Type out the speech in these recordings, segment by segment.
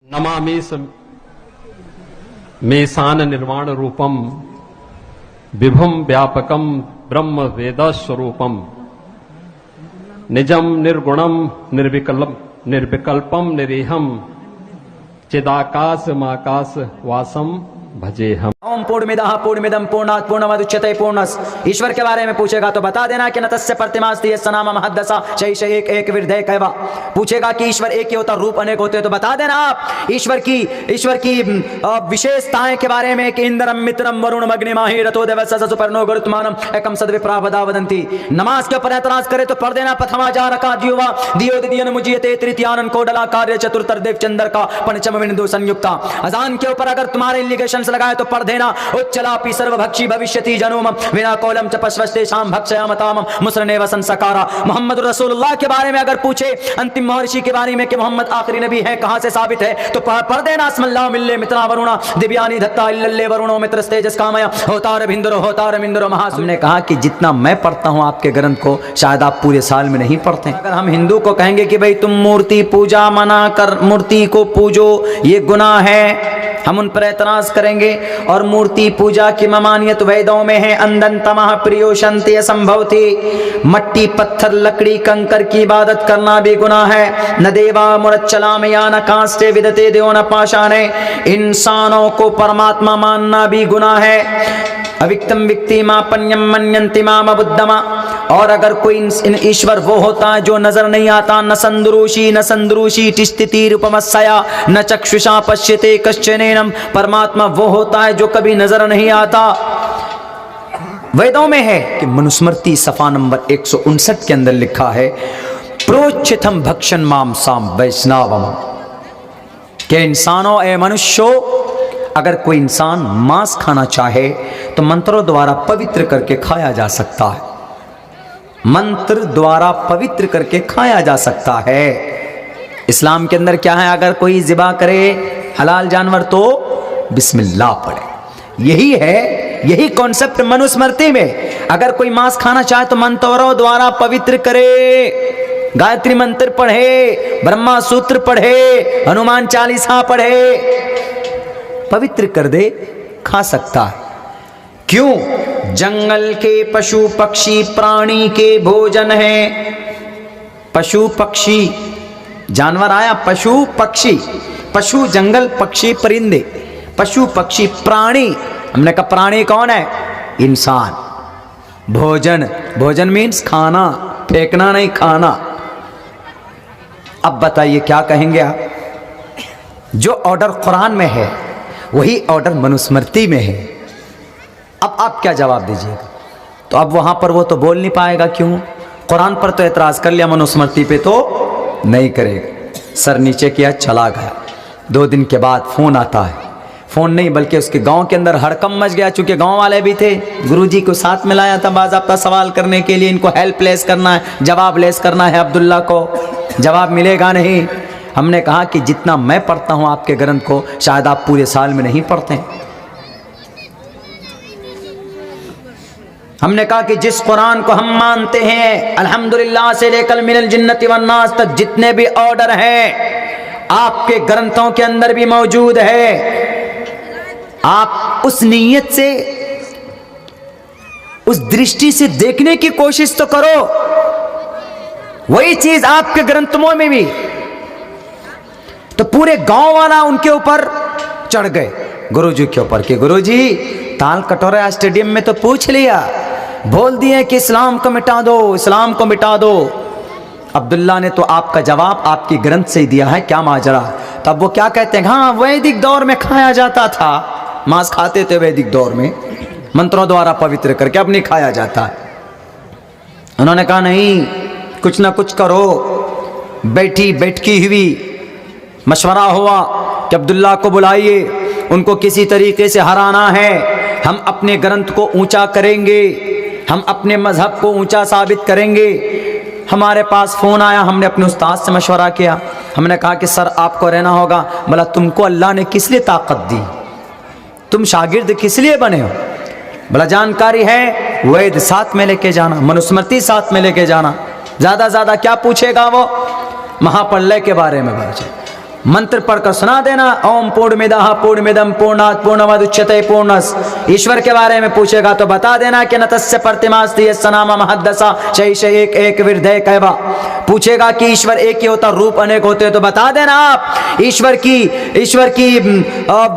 Namami Mason निर्वाण रूपम विभुम व्यापकम ब्रह्म वेद स्वरूपम निजम निर्गुणम निर्विकल्पम निरीहम चिदाकाश माकाश वासम भजेहम। ओम पूर्णमिदः पूर्णमिदं पूर्णात् पूर्णमुदच्यते पूर्णस्। ईश्वर के बारे में पूछेगा तो बता देना कि न तस्य प्रतिमास्ति यस्य नाम महद्दसा शैष एक एक विरधे कैवा। पूछेगा कि ईश्वर एक ही होता रूप अनेक होते तो बता देना आप ईश्वर की विशेषताएं के बारे में कि इंद्रम मित्रम वरुण अग्निमाहि रथो देवस्य सुपर्णो गरुत्मानम एकम सद्विप्रा वदा वदन्ति। नमाज के ऊपर एतराज करे तो पढ़ देना प्रथमा जारका द्युवा दियो दियन मुजियते तृतीयानन कोडला कार्य चतुर्थदेव चंद्र का पंचम बिंदु संयुक्ता। अजान के ऊपर अगर तुम्हारे इंडिकेशंस लगाए तो पढ़ देना उच्चलापि सर्वभक्षी भविष्यति जनोम विना कोलम च पश्वस्ते शाम भक्षयामताम मुसरनेव संसकारा। मोहम्मद रसूलुल्लाह के बारे में अगर पूछे अंतिम महर्षि के बारे में कि मोहम्मद आखिरी नबी है कहां से साबित है तो पढ़ देना अस्मल्लाहु मिल्ले मित्रा वरुणा दिव्यानि धत्ता इल्लल्ले वरुणो मित्रस्तेजस कामया होतार बिंदुरो होतार बिंदुरो महासु। हमने कहा कि जितना मैं पढ़ता हूं आपके ग्रंथ को शायद आप पूरे साल में नहीं पढ़ते। अगर हम हिंदू को कहेंगे कि भाई तुम मूर्ति पूजा मना कर मूर्ति को पूजो ये गुनाह है हम उन पर एतराज करेंगे। और मूर्ति पूजा की ममानियत वेदों में है अंदन तमह प्रियो शंति असंभव थी। मट्टी पत्थर लकड़ी कंकर की इबादत करना भी गुनाह है। न देवा मुरच्चलाम या न कांस्टे विदते देव न पाषाणे। इंसानों को परमात्मा मानना भी गुनाह है। अविक्तम विक्ति मापन्यम मन्यन्ति माम बुद्धमा। और अगर कोई ईश्वर वो होता है जो नजर नहीं आता न संदरूषी तिष्ठति रूपमस्या न चक्षुषा पश्यते कश्चनेनम। परमात्मा वो होता है जो कभी नजर नहीं आता। वेदों में है कि मनुस्मृति सफा नंबर 159 के अंदर लिखा है प्रोच्चितम भक्षण माम साम वैष्णवम के इंसानों ए मनुष्यों अगर कोई इंसान मांस खाना चाहे तो मंत्रों द्वारा पवित्र करके खाया जा सकता है। मंत्र द्वारा पवित्र करके खाया जा सकता है। इस्लाम के अंदर क्या है अगर कोई ज़िबा करे हलाल जानवर तो बिस्मिल्लाह पढ़े। यही कॉन्सेप्ट मनुस्मृति में। अगर कोई मांस खाना चाहे तो मंत्रों द्वारा पवित्र करे। गायत्री मंत्र पढ़े ब्रह्मा सूत्र पढ़े हनुमान चालीसा पढ़े पवित्र कर दे खा सकता है। क्यों? जंगल के पशु पक्षी प्राणी के भोजन है। पशु पक्षी जानवर आया पशु पक्षी पशु जंगल पक्षी परिंदे पशु पक्षी प्राणी। हमने कहा प्राणी कौन है? इंसान। भोजन मीन्स खाना फेंकना नहीं खाना। अब बताइए क्या कहेंगे आप? जो ऑर्डर कुरान में है वही ऑर्डर मनुस्मृति में है। अब आप क्या जवाब दीजिएगा? तो अब वहां पर वो तो बोल नहीं पाएगा। क्यों? कुरान पर तो एतराज कर लिया मनुस्मृति पे तो नहीं करेगा। सर नीचे किया चला गया। 2 दिन के बाद फोन आता है। फोन नहीं बल्कि उसके गांव के अंदर हड़कंप मच गया। चूंकि गांव वाले भी थे गुरुजी को साथ में लाया था बाज़ाब्ता सवाल करने के लिए। इनको हेल्प लेस करना है जवाब लेस करना है। अब्दुल्ला को जवाब मिलेगा नहीं। हमने कहा कि जितना मैं पढ़ता हूं आपके ग्रंथ को शायद आप पूरे साल में नहीं पढ़ते। हमने कहा कि जिस कुरान को हम मानते हैं अल्हम्दुलिल्लाह से लेकर मिनल जिन्नति वन्नास तक जितने भी ऑर्डर हैं आपके ग्रंथों के अंदर भी मौजूद है। आप उस नीयत से उस दृष्टि से देखने की कोशिश तो करो। वही चीज आपके ग्रंथों में भी। तो पूरे गांव वाला उनके ऊपर चढ़ गए गुरुजी के ऊपर कि गुरुजी ताल कटोरा स्टेडियम में तो पूछ लिया बोल दिए कि इस्लाम को मिटा दो इस्लाम को मिटा दो। अब्दुल्ला ने तो आपका जवाब आपकी ग्रंथ से ही दिया है क्या माजरा। तब वो क्या कहते हैं हाँ वैदिक दौर में खाया जाता था मांस खाते थे वैदिक दौर में मंत्रों द्वारा पवित्र करके अब नहीं खाया जाता। उन्होंने कहा नहीं कुछ ना कुछ करो। बैठकी हुई मशवरा हुआ कि अब्दुल्ला को बुलाइए उनको किसी तरीके से हराना है। हम अपने ग्रंथ को ऊंचा करेंगे हम अपने मजहब को ऊंचा साबित करेंगे। हमारे पास फ़ोन आया हमने अपने उस्ताद से मशवरा किया। हमने कहा कि सर आपको रहना होगा। बोला तुमको अल्लाह ने किस लिए ताकत दी? तुम शागिर्द किस लिए बने हो? बोला जानकारी है वेद साथ में लेके जाना मनुस्मृति साथ में लेके जाना। ज़्यादा क्या पूछेगा वो? महाप्रलय के बारे में पूछे। मंत्र पढ़कर सुना देना, ओम पूर्णमिदः पूर्णमिदं पूर्णात् पूर्णमुदच्यते पूर्णस्। ईश्वर के बारे में पूछेगा तो बता देना कि न तस्य प्रतिमास्ति यस्य नाम महद्दशा शैष एक एक विरधे कैवा। पूछेगा कि ईश्वर एक ही होता, रूप अनेक होते, तो बता देना आप ईश्वर की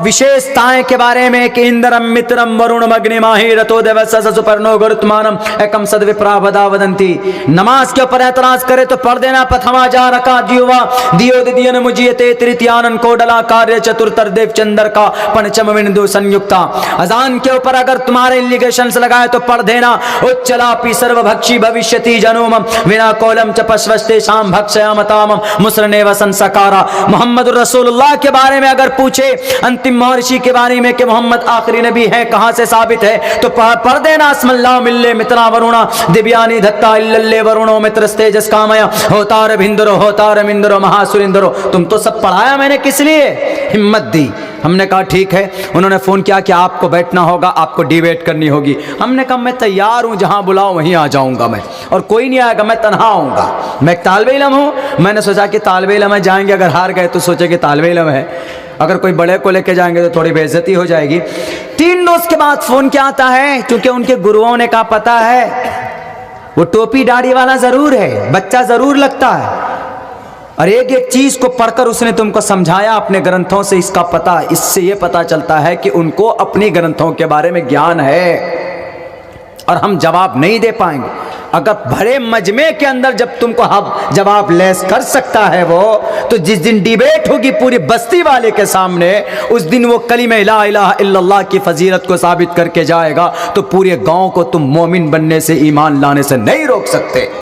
विशेषताएं के बारे में कि इंद्रम मित्रम वरुणम अग्निमाहि रतो देवस्य सुपर्णो गुरुत्मानम एकम सद्विप्रा वदा वदंती। नमाज के ऊपर एतराज करे तो पढ़ देना प्रथमा जा रका जीवा दियो दियन मुजियते तृतीयानन कोडला कार्य चतुर्थर देव चंद्र का पंचम बिंदु संयुक्ता। अजान के ऊपर अगर तुम्हारे इलिगेशंस लगाए तो पढ़ देना उच्चलापि सर्वभक्षी भविष्यति जनोमम विना कोलम च पश्वस्ते शाम भक्षयामतामम मुसरनेव संसकारा। मोहम्मद रसूलुल्लाह के बारे में अगर पूछे, अंतिम महर्षि के बारे में कि मोहम्मद आखिरी नबी है, कहां से साबित है, तो पढ़ देना अस्मल्लाहु मिल्ले मित्रा वरुणा दिव्यानि धत्ता इल्लल्ले वरुणो मित्रस्तेजस कामया होतार भिंदरो होतार मिंदरो महासुरिंदरो। तुम तो सब पढ़ाया मैंने, किस लिए? हिम्मत दी। हमने कहा ठीक है। उन्होंने फोन किया कि आपको बैठना होगा, आपको डिबेट करनी होगी। हमने कहा मैं तैयार हूं, जहां बुलाओ वहीं आ जाऊंगा मैं, और कोई नहीं आएगा, मैं तन्हा आऊंगा। मैं एक तालिबे इल्म हूं। मैंने सोचा कि तालिबे इल्म में जाएंगे, अगर हार गए तो सोचे कि तालिबे इल्म है, अगर कोई बड़े को लेके जाएंगे तो थोड़ी बेइज्जती हो जाएगी। 3 रोज के बाद फोन क्या आता है, क्योंकि उनके गुरुओं ने कहा पता है वो टोपी दाढ़ी वाला जरूर है, बच्चा जरूर लगता है, और एक एक चीज को पढ़कर उसने तुमको समझाया अपने ग्रंथों से। इसका पता, इससे यह पता चलता है कि उनको अपने ग्रंथों के बारे में ज्ञान है, और हम जवाब नहीं दे पाएंगे। अगर भरे मजमे के अंदर जब तुमको हम जवाब लेस कर सकता है वो, तो जिस दिन डिबेट होगी पूरी बस्ती वाले के सामने, उस दिन वो कलिमा ला इलाहा इल्लल्लाह की फजीलत को साबित करके जाएगा, तो पूरे गांव को तुम मोमिन बनने से, ईमान लाने से नहीं रोक सकते।